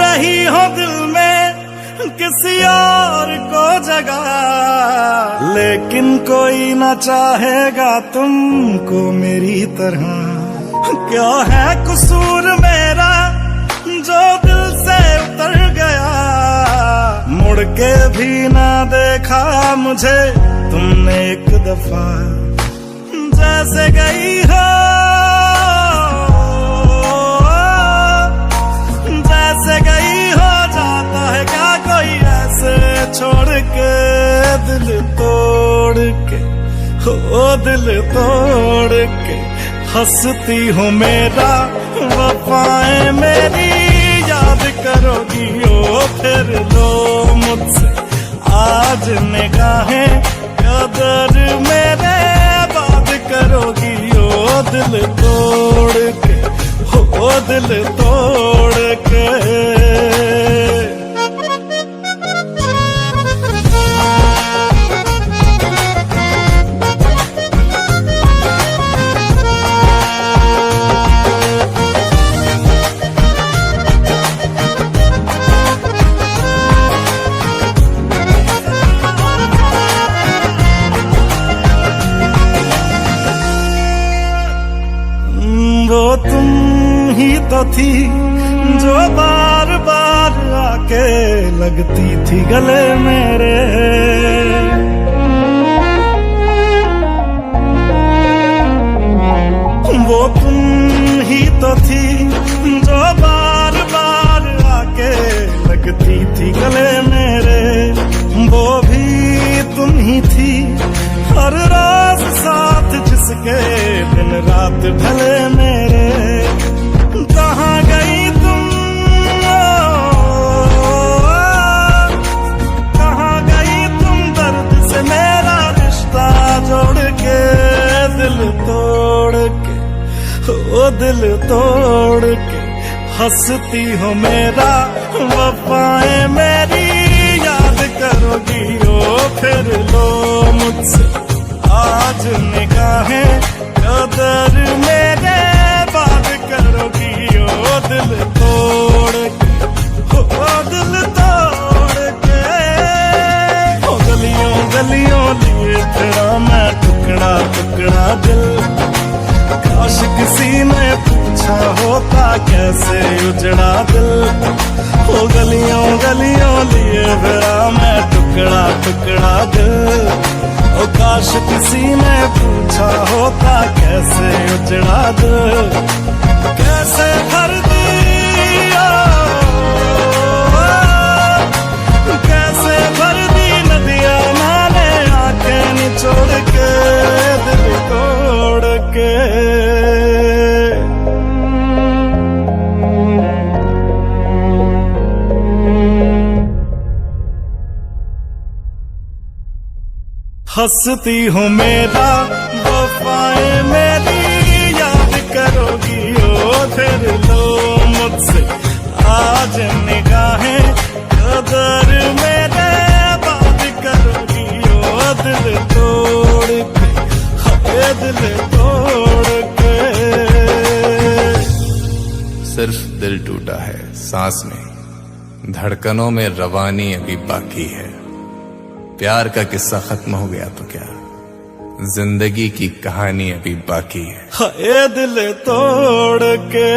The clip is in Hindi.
रही हो दिल में किसी और को जगह, लेकिन कोई ना चाहेगा तुमको मेरी तरह। क्या है कसूर मेरा जो दिल से उतर गया, मुड़ के भी ना देखा मुझे तुमने एक दफा। जैसे गई हो जैसे गई हो, जाता है क्या कोई ऐसे छोड़ के, दिल तोड़ के, हो दिल तोड़ के। हंसती हो मेरा वफाएं मेरी याद करोगी ओ फिर लो मुझसे आज निगाहें, कदर मेरे बात करोगी ओ दिल तोड़ के, हो दिल तोड़ के। वो तुम ही तो थी जो बार बार आके लगती थी गले मेरे। वो तुम ही तो थी जो बार बार आके लगती थी गले मेरे। वो भी तुम ही थी हर रोज साथ जिसके दिन रात ढले मेरे। कहाँ गई तुम, कहाँ गई तुम दर्द से मेरा रिश्ता जोड़ के, दिल तोड़ के, ओ दिल तोड़ के। हंसती हो मेरा वफाएं मेरी याद करोगी ओ फिर लो मुझसे आज निगाहें, कदर मेरे बात करोगी ओ दिल तोड़ के, ओ दिल तोड़ के। ओ गलियों गलियों लिए फिरा मैं टुकड़ा टुकड़ा दिल, काश किसी ने पूछा होता कैसे उजड़ा दिल। ओ गलियों गलियों लिए फिरा मैं टुकड़ा टुकड़ा दिल, ओ काश किसी ने पूछा होता कैसे उजड़ा दिल। कैसे भर दिया, कैसे भर दी नदियां मैंने आंखें निचोड़ के, दिल तोड़ के। हंसती हो मेरा वफाएं मेरी याद करोगी ओ फिर लो मुझसे आज निगाहें, कदर मेरे बात करोगी ओ दिल तोड़ के, हे दिल तोड़ के। सिर्फ दिल टूटा है सांस में, धड़कनों में रवानी अभी बाकी है। प्यार का किस्सा खत्म हो गया तो क्या, जिंदगी की कहानी अभी बाकी है। हाय दिल तोड़ के।